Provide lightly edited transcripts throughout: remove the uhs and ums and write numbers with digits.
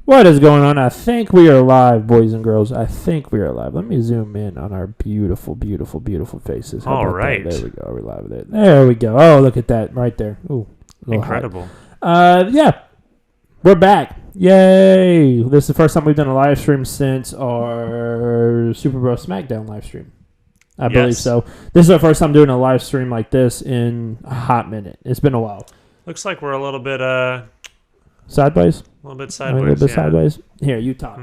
What is going on? I think we are live, boys and girls. I think we are live. Let me zoom in on our beautiful, beautiful, beautiful faces. All right. There we go. We're live there. There we go. Oh, look at that right there. Ooh, incredible. Yeah, we're back. Yay! This is the first time we've done a live stream since our Super Bowl SmackDown live stream. I believe so. This is our first time doing a live stream like this in a hot minute. It's been a while. Looks like we're a little bit sideways. A little bit A sideways. little bit sideways. Here, you talk.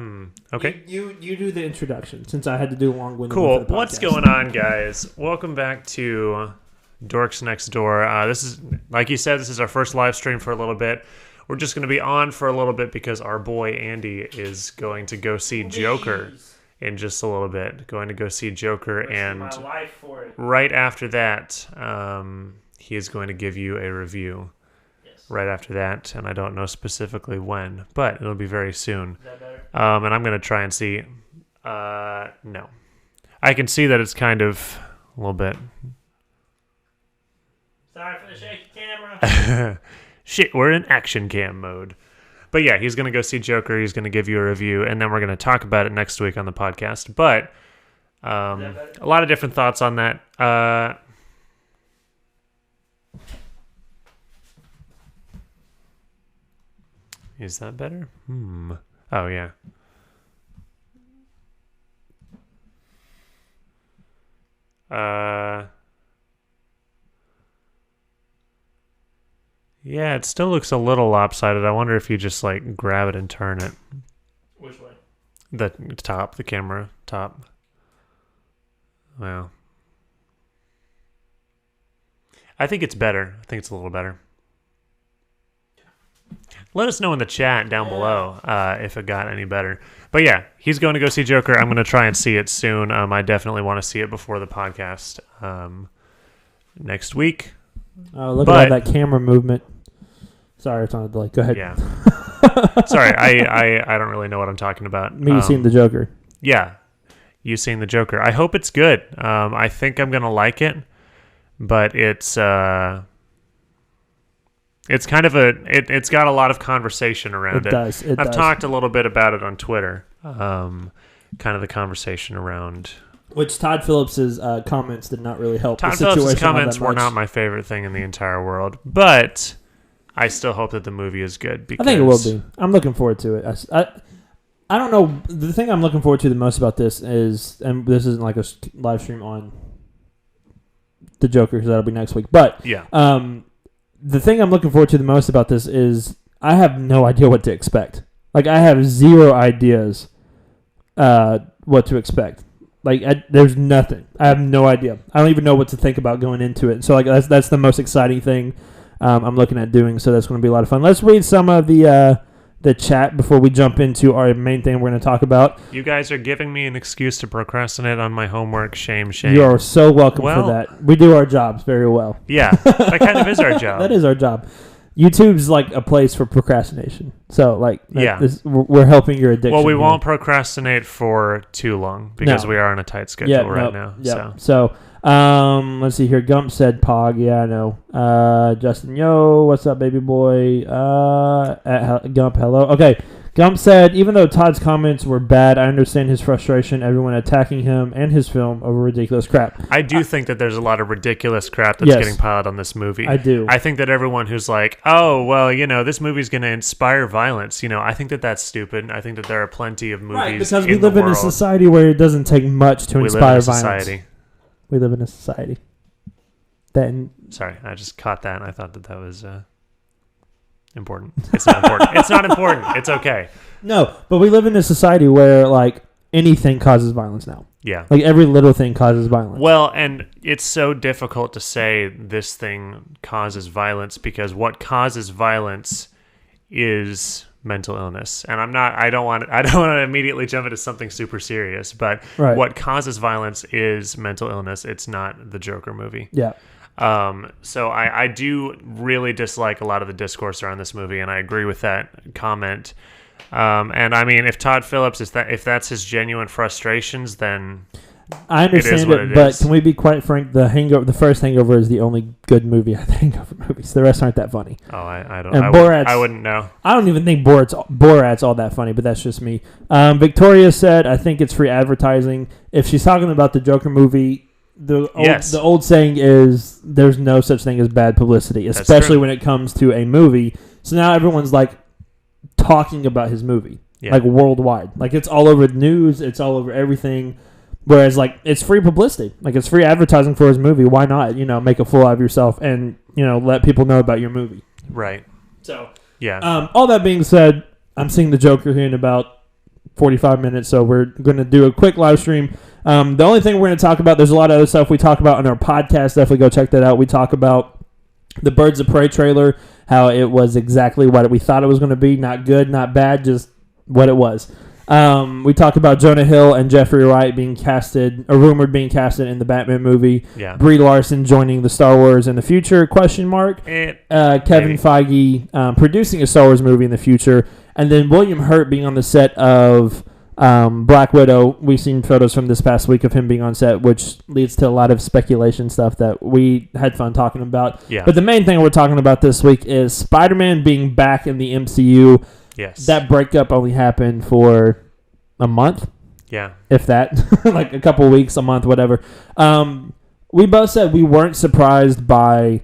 Okay. You do the introduction since I had to do a long-winded Cool. one for the podcast. What's going on, guys? Welcome back to Dorks Next Door. This is, like you said, this is our first live stream for a little bit. We're just going to be on for a little bit because our boy Andy is going to go see Joker in just a little bit. Going to go see Joker, and right after that, he is going to give you a review. Right after that, and I don't know specifically when, but it'll be very soon. Is that better? And I'm going to try and see. No. I can see that it's kind of a little bit. Sorry for the shaky camera. Shit, we're in action cam mode. But yeah, he's going to go see Joker. He's going to give you a review, and then we're going to talk about it next week on the podcast. But a lot of different thoughts on that. Is that better? Oh, yeah. Yeah, it still looks a little lopsided. I wonder if you just, like, grab it and turn it. Which way? The top, the camera top. Well. I think it's better. I think it's a little better. Let us know in the chat down below if it got any better. But yeah, he's going to go see Joker. I'm going to try and see it soon. I definitely want to see it before the podcast next week. Oh, look at all that camera movement. Sorry, it's on a delay. Go ahead. Yeah. Sorry, I don't really know what I'm talking about. Me seeing the Joker. Yeah, you seeing the Joker. I hope it's good. I think I'm going to like it, but it's kind of it's got a lot of conversation around it. I've talked a little bit about it on Twitter. Kind of the conversation around. Which Todd Phillips's comments did not really help. Todd Phillips's comments were not my favorite thing in the entire world, but I still hope that the movie is good. Because I think it will be. I'm looking forward to it. I don't know. The thing I'm looking forward to the most about this is, and this isn't like a live stream on the Joker because that'll be next week, but yeah. The thing I'm looking forward to the most about this is I have no idea what to expect. Like, I have zero ideas what to expect. Like, there's nothing. I have no idea. I don't even know what to think about going into it. So, like, that's the most exciting thing I'm looking at doing. So that's going to be a lot of fun. Let's read some of the chat before we jump into our main thing we're going to talk about. You guys are giving me an excuse to procrastinate on my homework. Shame, shame. You are so welcome for that. We do our jobs very well. Yeah, that kind of is our job. That is our job. YouTube's like a place for procrastination. So, like, we're helping your addiction. Well, we won't procrastinate for too long because we are on a tight schedule right now. Yeah. So, let's see here. Gump said Pog. Yeah, I know. Justin, yo, what's up, baby boy? Gump, hello. Okay. Gump said, even though Todd's comments were bad, I understand his frustration, everyone attacking him and his film over ridiculous crap. I do think that there's a lot of ridiculous crap that's getting piled on this movie. I do. I think that everyone who's like, oh, well, this movie's going to inspire violence, I think that that's stupid. I think that there are plenty of movies right, because we live in a society where it doesn't take much to inspire violence. We live in a society. Sorry, I just caught that and I thought that was... important. It's not important. It's not important. It's okay. No, but we live in a society where, like, anything causes violence now. Yeah. Like, every little thing causes violence. Well, and it's so difficult to say this thing causes violence because what causes violence is mental illness. And I don't want to immediately jump into something super serious, but what causes violence is mental illness. It's not the Joker movie. Yeah. So I do really dislike a lot of the discourse around this movie, and I agree with that comment. And I mean, if Todd Phillips if that's his genuine frustrations, then I understand what it, it but is. can we be quite frank? The first Hangover is the only good movie out of the Hangover movies. The rest aren't that funny. Oh, I don't. And I wouldn't know. I don't even think Borat's all that funny, but that's just me. Victoria said, "I think it's free advertising." If she's talking about the Joker movie, the old saying is, "There's no such thing as bad publicity," especially when it comes to a movie. So now everyone's like talking about his movie, like worldwide. Like it's all over the news. It's all over everything. Whereas, like, it's free publicity. Like, it's free advertising for his movie. Why not, make a fool out of yourself and, let people know about your movie. Right. So, yeah. All that being said, I'm seeing the Joker here in about 45 minutes, so we're going to do a quick live stream. The only thing we're going to talk about, there's a lot of other stuff we talk about on our podcast. Definitely go check that out. We talk about the Birds of Prey trailer, how it was exactly what we thought it was going to be. Not good, not bad, just what it was. We talked about Jonah Hill and Jeffrey Wright being casted, or rumored being casted in the Batman movie. Yeah. Brie Larson joining the Star Wars in the future, ? Kevin Feige producing a Star Wars movie in the future. And then William Hurt being on the set of Black Widow. We've seen photos from this past week of him being on set, which leads to a lot of speculation stuff that we had fun talking about. Yeah. But the main thing we're talking about this week is Spider-Man being back in the MCU. Yes. That breakup only happened for a month. Yeah. If that. Like a couple weeks, a month, whatever. We both said we weren't surprised by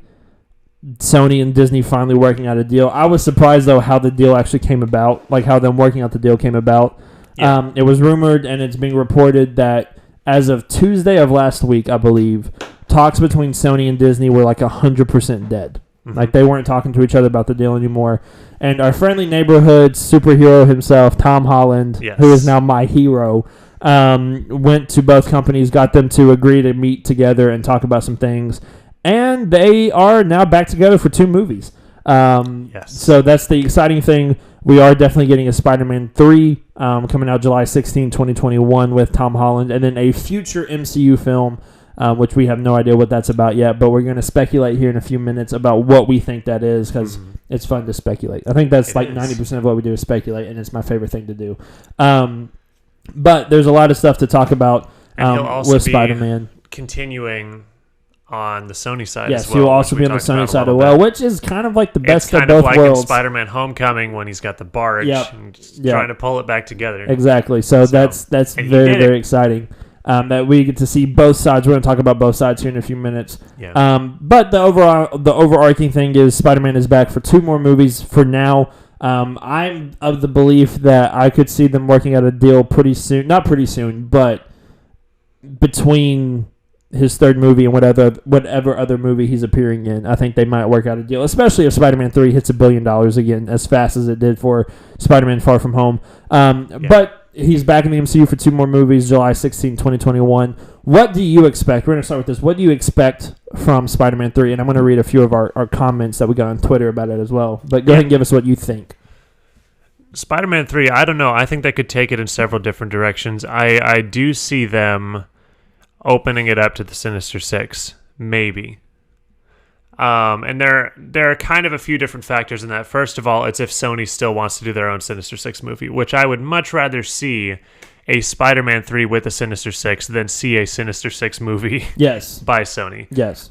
Sony and Disney finally working out a deal. I was surprised, though, how the deal actually came about. Like how them working out the deal came about. Yeah. It was rumored and it's being reported that as of Tuesday of last week, I believe, talks between Sony and Disney were like 100% dead. Like, they weren't talking to each other about the deal anymore. And our friendly neighborhood superhero himself, Tom Holland, who is now my hero, went to both companies, got them to agree to meet together and talk about some things. And they are now back together for 2 movies. So that's the exciting thing. We are definitely getting a Spider-Man 3 coming out July 16, 2021 with Tom Holland. And then a future MCU film, which we have no idea what that's about yet, but we're going to speculate here in a few minutes about what we think that is, because it's fun to speculate. I think that's 90% of what we do is speculate, and it's my favorite thing to do. But there's a lot of stuff to talk about with Spider-Man. Continuing on the Sony side as well. Yes, he will also be on the Sony side as well, which is kind of like the best of both worlds. It's kind of like in Spider-Man Homecoming when he's got the barge and trying to pull it back together. Exactly. So that's very, very exciting. That we get to see both sides. We're going to talk about both sides here in a few minutes. Yeah. But the overarching thing is Spider-Man is back for 2 more movies for now. I'm of the belief that I could see them working out a deal pretty soon. Not pretty soon, but between his 3rd movie and whatever other movie he's appearing in, I think they might work out a deal, especially if Spider-Man 3 hits $1 billion again as fast as it did for Spider-Man Far From Home. But he's back in the MCU for 2 more movies, July 16, 2021. What do you expect? We're going to start with this. What do you expect from Spider-Man 3? And I'm going to read a few of our comments that we got on Twitter about it as well. But go ahead and give us what you think. Spider-Man 3, I don't know. I think they could take it in several different directions. I do see them opening it up to the Sinister Six, maybe. And there are kind of a few different factors in that. First of all, it's if Sony still wants to do their own Sinister Six movie, which I would much rather see a Spider-Man 3 with a Sinister Six than see a Sinister Six movie by Sony. Yes.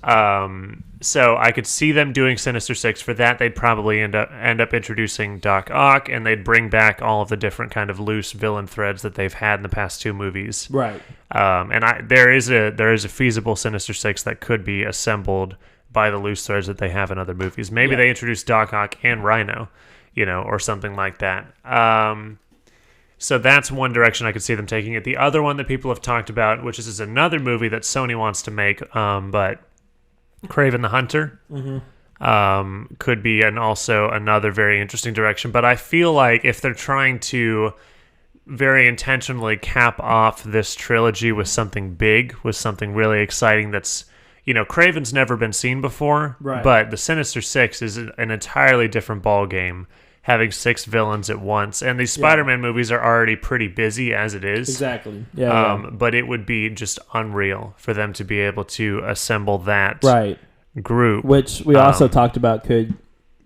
So I could see them doing Sinister Six. For that, they'd probably end up introducing Doc Ock, and they'd bring back all of the different kind of loose villain threads that they've had in the past 2 movies. Right. And there is a feasible Sinister Six that could be assembled by the loose threads that they have in other movies. Maybe they introduce Doc Ock and Rhino, or something like that. So that's one direction I could see them taking it. The other one that people have talked about, which is another movie that Sony wants to make, but Kraven the Hunter could be also another very interesting direction. But I feel like if they're trying to very intentionally cap off this trilogy with something big, with something really exciting that's, Kraven's never been seen before, but the Sinister Six is an entirely different ball game, having 6 villains at once. And these Spider-Man movies are already pretty busy as it is. Exactly. But it would be just unreal for them to be able to assemble that group. Which we also talked about could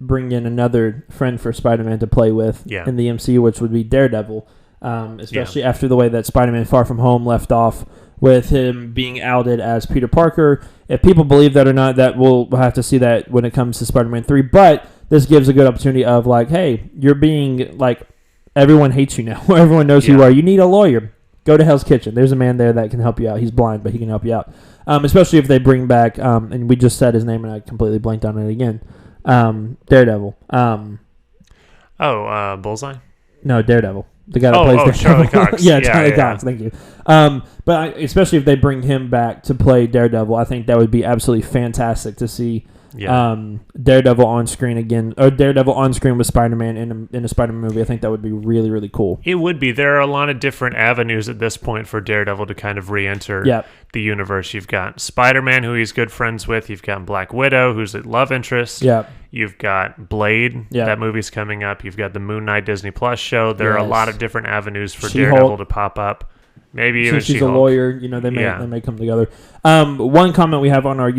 bring in another friend for Spider-Man to play with in the MCU, which would be Daredevil. Especially after the way that Spider-Man Far From Home left off with him being outed as Peter Parker. If people believe that or not, that we'll have to see that when it comes to Spider-Man 3. But this gives a good opportunity of like, hey, you're being like, everyone hates you now. Everyone knows who you are. You need a lawyer. Go to Hell's Kitchen. There's a man there that can help you out. He's blind, but he can help you out. Especially if they bring back, and we just said his name and I completely blanked on it again, Daredevil. Bullseye? No, Daredevil. The guy that plays Daredevil. Charlie Cox. Charlie Cox. Thank you. But especially if they bring him back to play Daredevil, I think that would be absolutely fantastic to see Daredevil on screen again, or Daredevil on screen with Spider-Man in a Spider-Man movie. I think that would be really, really cool. It would be. There are a lot of different avenues at this point for Daredevil to kind of re-enter the universe. You've got Spider-Man, who he's good friends with. You've got Black Widow, who's a love interest. You've got Blade. That movie's coming up. You've got the Moon Knight Disney Plus show. There are a lot of different avenues for Daredevil to pop up. Maybe even she's a lawyer, they may come together. One comment we have on our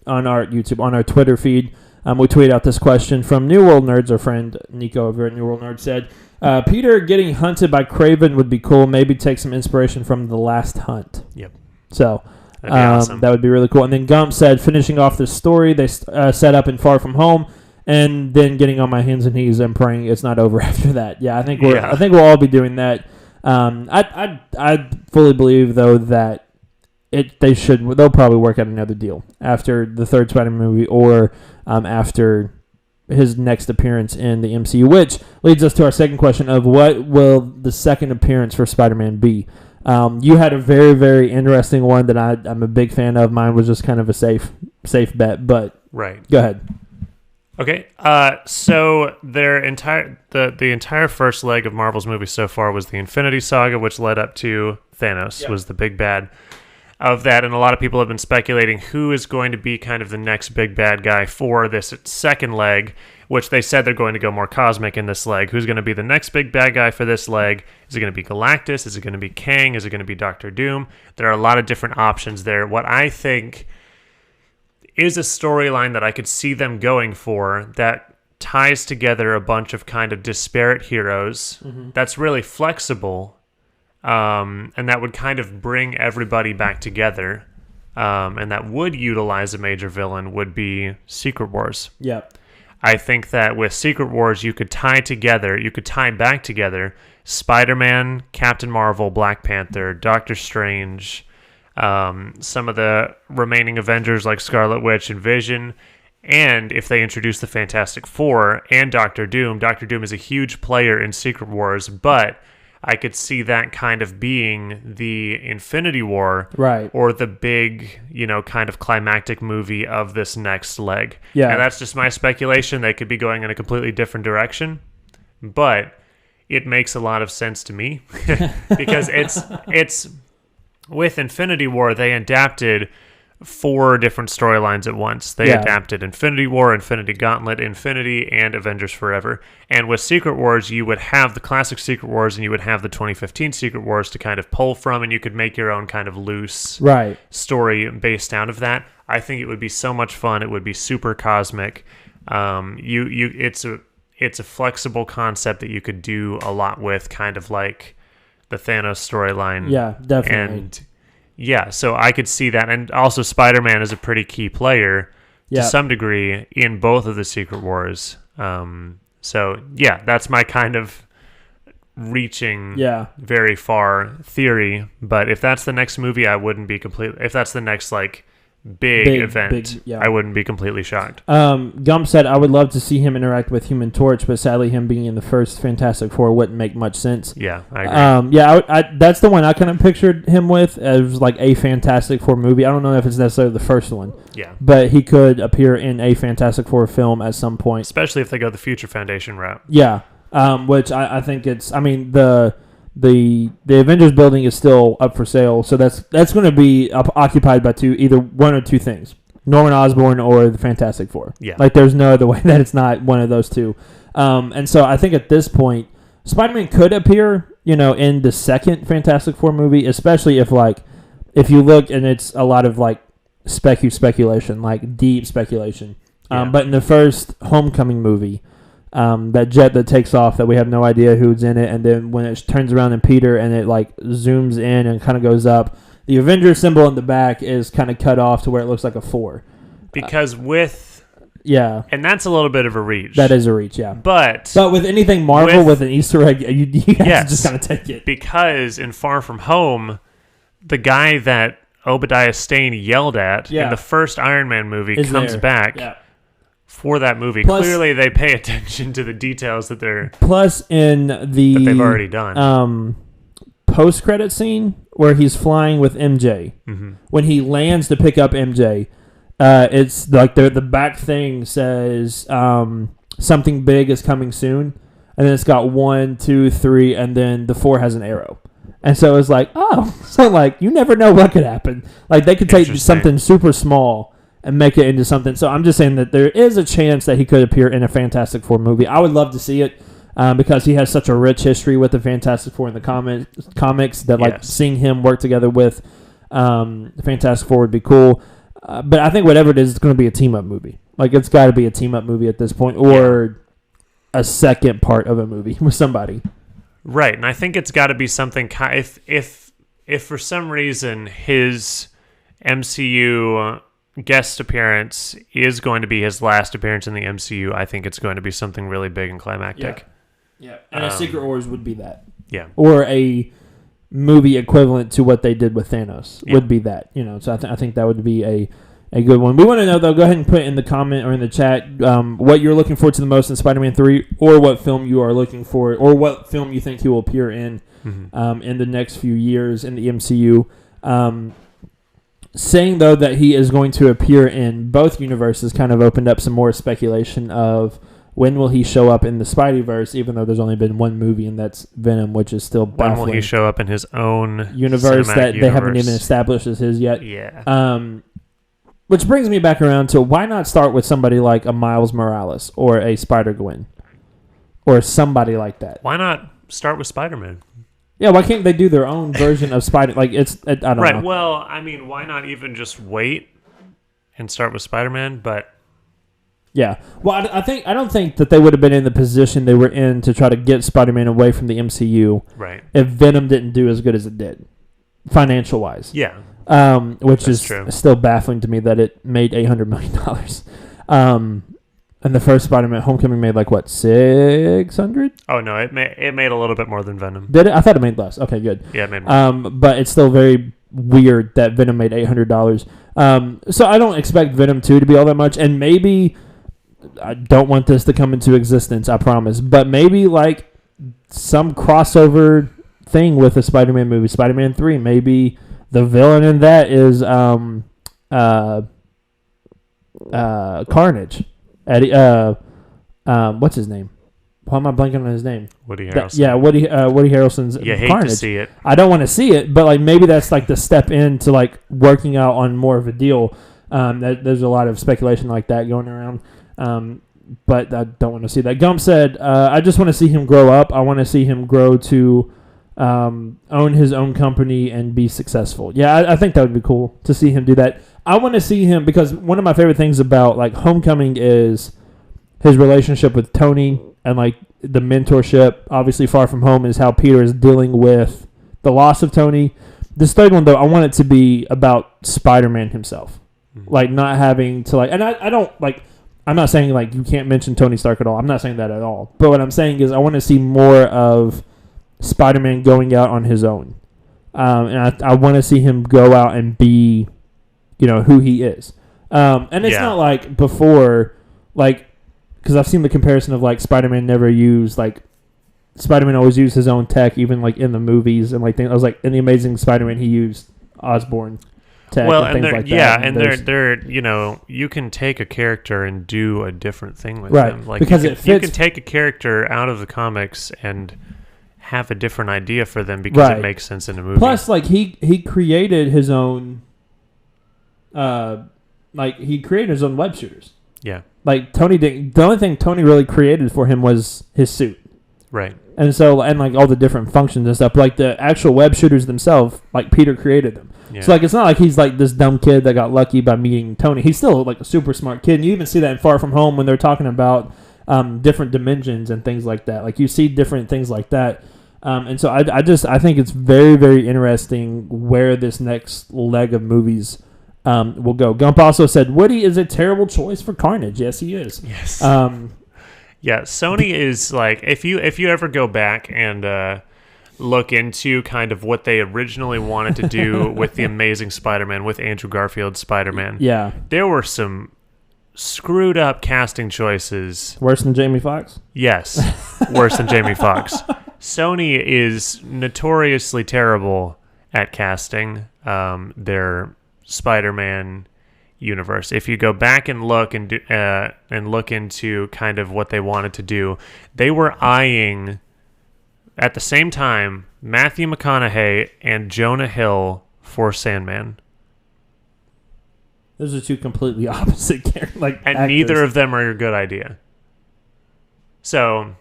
on our Twitter feed, we tweeted out this question from New World Nerds. Our friend Nico over at New World Nerds said, Peter getting hunted by Kraven would be cool. Maybe take some inspiration from The Last Hunt. Yep. So that would be really cool. And then Gump said, finishing off this story they set up in Far From Home, and then getting on my hands and knees and praying it's not over after that. Yeah, I think we'll all be doing that. I fully believe though that they'll probably work out another deal after the third Spider-Man movie or after his next appearance in the MCU, which leads us to our second question of what will the second appearance for Spider-Man be. You had a very, very interesting one that I'm a big fan of. Mine was just kind of a safe bet, but go ahead. Okay, so the entire first leg of Marvel's movies so far was the Infinity Saga, which led up to Thanos, was the big bad of that, and a lot of people have been speculating who is going to be kind of the next big bad guy for this second leg, which they said they're going to go more cosmic in this leg. Who's going to be the next big bad guy for this leg? Is it going to be Galactus? Is it going to be Kang? Is it going to be Doctor Doom? There are a lot of different options there. What I think is a storyline that I could see them going for that ties together a bunch of kind of disparate heroes, that's really flexible, and that would kind of bring everybody back together, and that would utilize a major villain, would be Secret Wars. Yep. I think that with Secret Wars, you could tie back together Spider-Man, Captain Marvel, Black Panther, Doctor Strange, some of the remaining Avengers like Scarlet Witch and Vision, and if they introduce the Fantastic Four and Doctor Doom is a huge player in Secret Wars, but I could see that kind of being the Infinity War, or the big, kind of climactic movie of this next leg. Yeah, and that's just my speculation. They could be going in a completely different direction, but it makes a lot of sense to me because it's with Infinity War, they adapted 4 different storylines at once. They adapted Infinity War, Infinity Gauntlet, Infinity, and Avengers Forever. And with Secret Wars, you would have the classic Secret Wars and you would have the 2015 Secret Wars to kind of pull from, and you could make your own kind of loose story based out of that. I think it would be so much fun. It would be super cosmic. It's a flexible concept that you could do a lot with, kind of like the Thanos storyline. Yeah, definitely. And so I could see that. And also Spider-Man is a pretty key player to some degree in both of the Secret Wars. That's my kind of reaching very far theory. But if that's the next movie, I wouldn't be if that's the next big event, I wouldn't be completely shocked. Gump said, I would love to see him interact with Human Torch, but sadly him being in the first Fantastic Four wouldn't make much sense. Yeah, I agree. I that's the one I kind of pictured him with as like a Fantastic Four movie. I don't know if it's necessarily the first one. Yeah. But he could appear in a Fantastic Four film at some point. Especially if they go the Future Foundation route. Yeah. Which I think the Avengers building is still up for sale, so that's going to be occupied by either one or two things: Norman Osborn or the Fantastic Four. Yeah, there's no other way that it's not one of those two. And so I think at this point, Spider-Man could appear, in the second Fantastic Four movie, especially if you look and it's a lot of speculation, deep speculation. But in the first Homecoming movie, that jet that takes off that we have no idea who's in it, and then when it turns around in Peter and it zooms in and kind of goes up, The Avenger symbol in the back is kind of cut off to where it looks like a 4. Because with... Yeah. And that's a little bit of a reach. That is a reach, yeah. But with anything Marvel with an Easter egg, you have to just kind of take it. Because in Far From Home, the guy that Obadiah Stane yelled at in the first Iron Man movie comes back for that movie. Plus, clearly, they pay attention to the details that they're... Plus, in the... that they've already done. Post-credit scene where he's flying with MJ, when he lands to pick up MJ... it's like the back thing says something big is coming soon, and then it's got 1, 2, 3, and then the 4 has an arrow, and so it's like, oh, so like you never know what could happen. Like they could take something super small and make it into something. So I'm just saying that there is a chance that he could appear in a Fantastic Four movie. I would love to see it because he has such a rich history with the Fantastic Four in the comics that like seeing him work together with the Fantastic Four would be cool. But I think whatever it is, it's going to be a team-up movie. Like, it's got to be a team-up movie at this point, or a second part of a movie with somebody. Right, and I think it's got to be something... If for some reason his MCU guest appearance is going to be his last appearance in the MCU, I think it's going to be something really big and climactic. Yeah. And a Secret Wars would be that. Yeah. Or a... movie equivalent to what they did with Thanos would be that, so I think that would be a good one. We want to know, though, go ahead and put in the comment or in the chat what you're looking forward to the most in Spider-Man 3, or what film you are looking for, or what film you think he will appear in the next few years in the MCU. Saying, though, that he is going to appear in both universes kind of opened up some more speculation of when will he show up in the Spideyverse, even though there's only been one movie, and that's Venom, which is still baffling. When will he show up in his own universe that they haven't even established as his yet? Yeah. Which brings me back around to why not start with somebody like a Miles Morales or a Spider-Gwen or somebody like that? Why not start with Spider-Man? Yeah, why can't they do their own version of Spider? Like I don't know. Right. Well, I mean, why not even just wait and start with Spider-Man? But yeah, well, I don't think that they would have been in the position they were in to try to get Spider-Man away from the MCU, right? If Venom didn't do as good as it did, financial wise. Yeah. Which That's is true. Still baffling to me that it made $800 million. And the first Spider-Man Homecoming made like what, 600? Oh no, it made a little bit more than Venom. Did it? I thought it made less. Okay, good. Yeah, it made more. But it's still very weird that Venom made $800. So I don't expect Venom 2 to be all that much, and maybe I don't want this to come into existence, I promise, but maybe like some crossover thing with a Spider-Man movie, Spider-Man 3, maybe the villain in that is Carnage. Eddie, what's his name? Why am I blanking on his name? Woody Harrelson. Woody Harrelson's You hate Carnage. to see it. I don't want to see it, but like maybe that's like the step into like working out on more of a deal. There's a lot of speculation like that going around. But I don't want to see that. Gump said, I just want to see him grow up. I want to see him grow to own his own company and be successful. Yeah, I think that would be cool to see him do that. I want to see him, because one of my favorite things about like Homecoming is his relationship with Tony and like the mentorship. Obviously, Far From Home is how Peter is dealing with the loss of Tony. This third one, though, I want it to be about Spider-Man himself. Like not having to like, and I don't like, I'm not saying like you can't mention Tony Stark at all. I'm not saying that at all. But what I'm saying is I want to see more of Spider-Man going out on his own. And I want to see him go out and be, who he is. And it's not like before, like, because I've seen the comparison of like Spider-Man never used, like, Spider-Man always used his own tech, even like in the movies and like things. I was like, in the Amazing Spider-Man, he used Osborn tech and things like that. Yeah, and they're you can take a character and do a different thing with them. Like because you can take a character out of the comics and have a different idea for them because it makes sense in a movie. Plus, like he created his own, he created his own web shooters. Yeah, like Tony didn't. The only thing Tony really created for him was his suit. Right. And so, and like all the different functions and stuff, like the actual web shooters themselves, like Peter created them. Yeah. So like it's not like he's like this dumb kid that got lucky by meeting Tony. He's still like a super smart kid. And you even see that in Far From Home when they're talking about different dimensions and things like that. Like you see different things like that. And so I think it's very, very interesting where this next leg of movies will go. Gump also said Woody is a terrible choice for Carnage. Yes, he is. Yes. Yeah, Sony is like, if you ever go back and look into kind of what they originally wanted to do with the Amazing Spider-Man, with Andrew Garfield's Spider-Man, yeah, there were some screwed up casting choices. Worse than Jamie Foxx? Yes, worse than Jamie Foxx. Sony is notoriously terrible at casting their Spider-Man universe. If you go back and look and look into kind of what they wanted to do, they were eyeing at the same time Matthew McConaughey and Jonah Hill for Sandman. Those are two completely opposite characters. Like, and actors. neither of them are a good idea. So,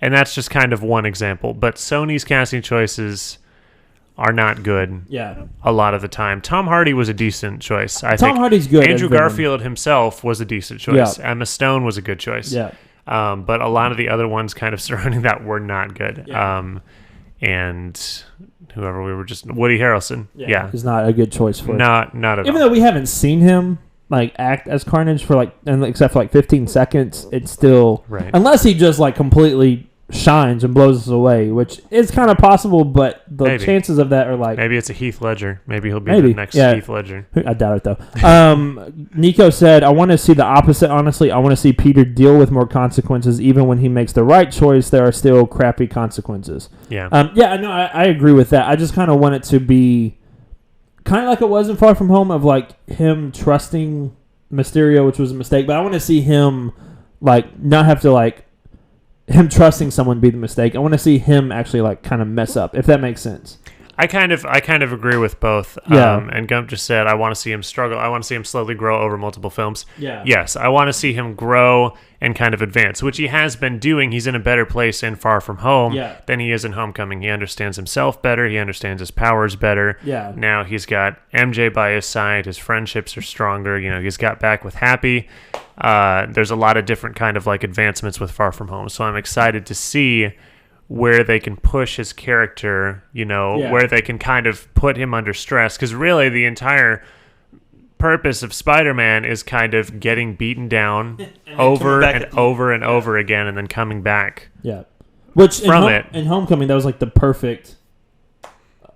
and that's just kind of one example. But Sony's casting choices are not good. Yeah. A lot of the time. Tom Hardy was a decent choice. I think Tom Hardy's good. Andrew Garfield himself was a decent choice. Yeah. Emma Stone was a good choice. Yeah. But a lot of the other ones kind of surrounding that were not good. Yeah. And whoever we were just Woody Harrelson. Yeah. He's not a good choice for it. Not at all. Even though we haven't seen him like act as Carnage for except for 15 seconds, it's still right. Unless he just like completely shines and blows us away, which is kind of possible, but the chances of that are like... Maybe it's a Heath Ledger. Maybe he'll be the next Heath Ledger. I doubt it, though. Nico said, I want to see the opposite, honestly. I want to see Peter deal with more consequences. Even when he makes the right choice, there are still crappy consequences. Yeah. I agree with that. I just kind of want it to be kind of like it was in Far From Home, of like him trusting Mysterio, which was a mistake, but I want to see him like not have to like him trusting someone be the mistake. I want to see him actually like kind of mess up, if that makes sense. I kind of agree with both. Yeah. And Gump just said, I want to see him struggle. I want to see him slowly grow over multiple films. Yeah. Yes, I want to see him grow and kind of advance, which he has been doing. He's in a better place in Far From Home than he is in Homecoming. He understands himself better. He understands his powers better. Yeah. Now he's got MJ by his side. His friendships are stronger. You know, he's got back with Happy. There's a lot of different kind of like advancements with Far From Home. So I'm excited to see where they can push his character, where they can kind of put him under stress. Because really the entire purpose of Spider-Man is kind of getting beaten down over and over again and then coming back. Yeah. Which from in Homecoming, that was like the perfect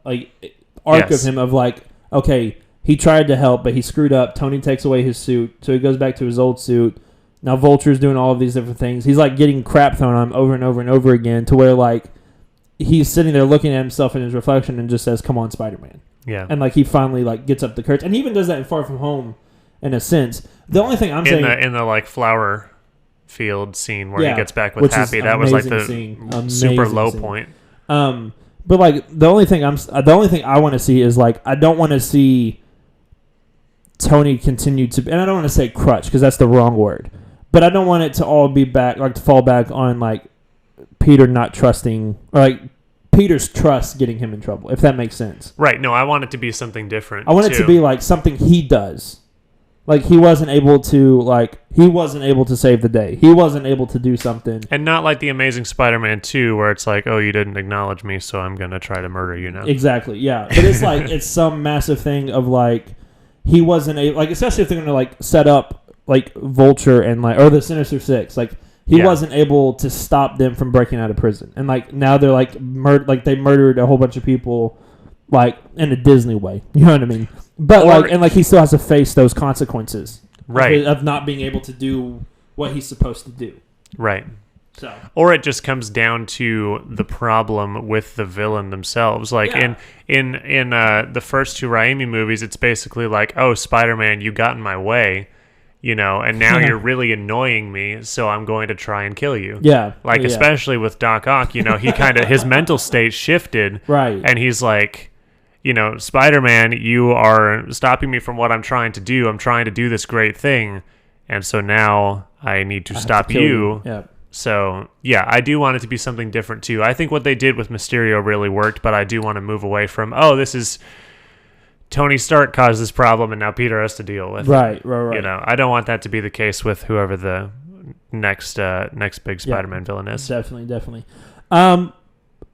like arc of him of like, okay, he tried to help, but he screwed up. Tony takes away his suit, so he goes back to his old suit. Now Vulture's doing all of these different things. He's like getting crap thrown on him over and over and over again, to where like he's sitting there looking at himself in his reflection and just says, "Come on, Spider-Man." Yeah. And like he finally like gets up the courage, and he even does that in Far From Home, in a sense. The only thing I'm saying in the like flower field scene where he gets back with Happy, that was like the super low point. But like the only thing I want to see is like, I don't want to see Tony continue to, and I don't want to say crutch because that's the wrong word, but I don't want it to all be back, like to fall back on like Peter not trusting, or like Peter's trust getting him in trouble, if that makes sense. Right. No, I want it to be something different. I want it to be like something he does. Like he wasn't able to save the day. He wasn't able to do something. And not like the Amazing Spider-Man 2 where it's like, oh, you didn't acknowledge me, so I'm going to try to murder you now. Exactly, yeah. But it's like, it's some massive thing of like, he wasn't able, like, especially if they're going to like set up like Vulture and like, or the Sinister Six, like he wasn't able to stop them from breaking out of prison. And like now they're like, they murdered a whole bunch of people like in a Disney way. You know what I mean? But he still has to face those consequences, right, of not being able to do what he's supposed to do, right. So, or it just comes down to the problem with the villain themselves. Like in the first two Raimi movies, it's basically like, oh, Spider-Man, you got in my way, and now you're really annoying me, so I'm going to try and kill you. Yeah, especially with Doc Ock, he kind of his mental state shifted, right, and he's like, Spider-Man, you are stopping me from what I'm trying to do. I'm trying to do this great thing. And so now I need to stop you. Yeah. So, yeah, I do want it to be something different, too. I think what they did with Mysterio really worked, but I do want to move away from, this is Tony Stark caused this problem and now Peter has to deal with it. Right. I don't want that to be the case with whoever the next big Spider-Man villain is. Definitely.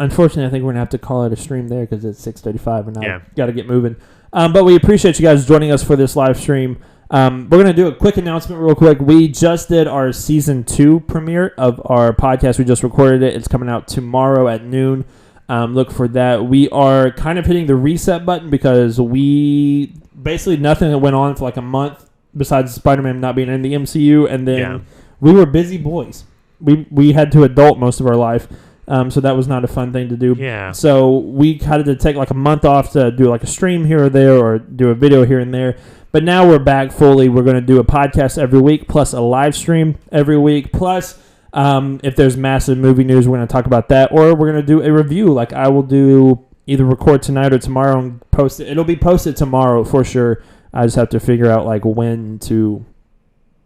unfortunately, I think we're gonna have to call it a stream there because it's 6:35 and I got to get moving. But we appreciate you guys joining us for this live stream. We're gonna do a quick announcement real quick. We just did our season 2 premiere of our podcast. We just recorded it. It's coming out tomorrow at noon. Look for that. We are kind of hitting the reset button because we basically nothing that went on for like a month besides Spider-Man not being in the MCU, and then we were busy boys. We had to adult most of our life, so that was not a fun thing to do. Yeah. So we had to take like a month off to do like a stream here or there or do a video here and there. But now we're back fully. We're going to do a podcast every week plus a live stream every week plus. If there's massive movie news, we're going to talk about that, or we're going to do a review. Like I will do either record tonight or tomorrow and post it. It'll be posted tomorrow for sure. I just have to figure out like when to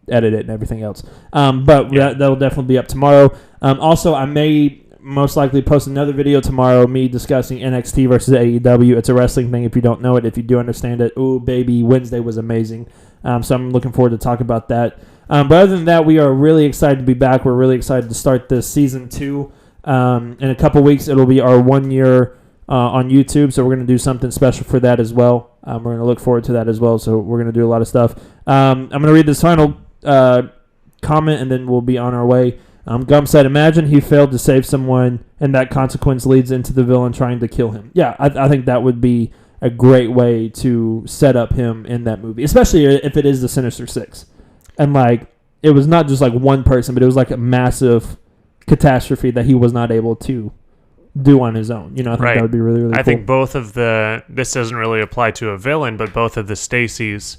edit it and everything else. But that'll definitely be up tomorrow. Also, I may most likely post another video tomorrow, me discussing NXT versus AEW. It's a wrestling thing if you don't know it. If you do understand it, ooh, baby, Wednesday was amazing. So I'm looking forward to talk about that. But other than that, we are really excited to be back. We're really excited to start this season 2. In a couple weeks, it'll be our 1 year on YouTube, so we're going to do something special for that as well. We're going to look forward to that as well, so we're going to do a lot of stuff. I'm going to read this final comment, and then we'll be on our way. Gum said, imagine he failed to save someone, and that consequence leads into the villain trying to kill him. Yeah, I think that would be a great way to set up him in that movie, especially if it is the Sinister Six. And, like, it was not just, like, one person, but it was, like, a massive catastrophe that he was not able to do on his own. You know, I think that would be really, really cool. I think both of this doesn't really apply to a villain, but both of the Stacys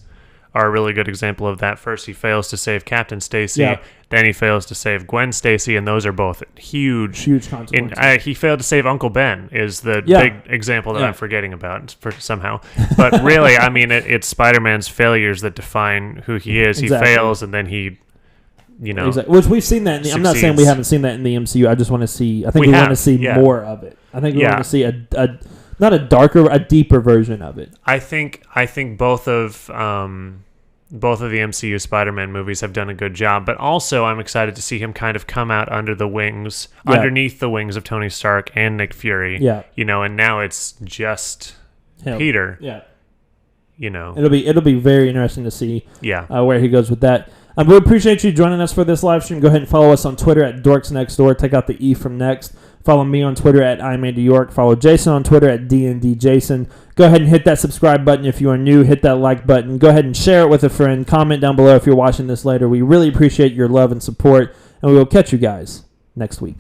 are a really good example of that. First, he fails to save Captain Stacy. Then he fails to save Gwen Stacy, and those are both huge consequences. He failed to save Uncle Ben is the big example that I'm forgetting about somehow. But really, I mean, it's Spider-Man's failures that define who he is. Exactly. He fails, and then he, Which we've seen that. I'm not saying we haven't seen that in the MCU. I just want to see. I think we want to see more of it. I think we want to see a not a darker, a deeper version of it. I think both of the MCU Spider-Man movies have done a good job, but also I'm excited to see him kind of come out underneath the wings of Tony Stark and Nick Fury. Yeah. And now it's just Peter. Yeah. It'll be very interesting to see where he goes with that. We appreciate you joining us for this live stream. Go ahead and follow us on Twitter at DorksNextDoor. Take out the E from next. Follow me on Twitter at I'm Andy York. Follow Jason on Twitter at DNDJason. Go ahead and hit that subscribe button if you are new. Hit that like button. Go ahead and share it with a friend. Comment down below if you're watching this later. We really appreciate your love and support, and we will catch you guys next week.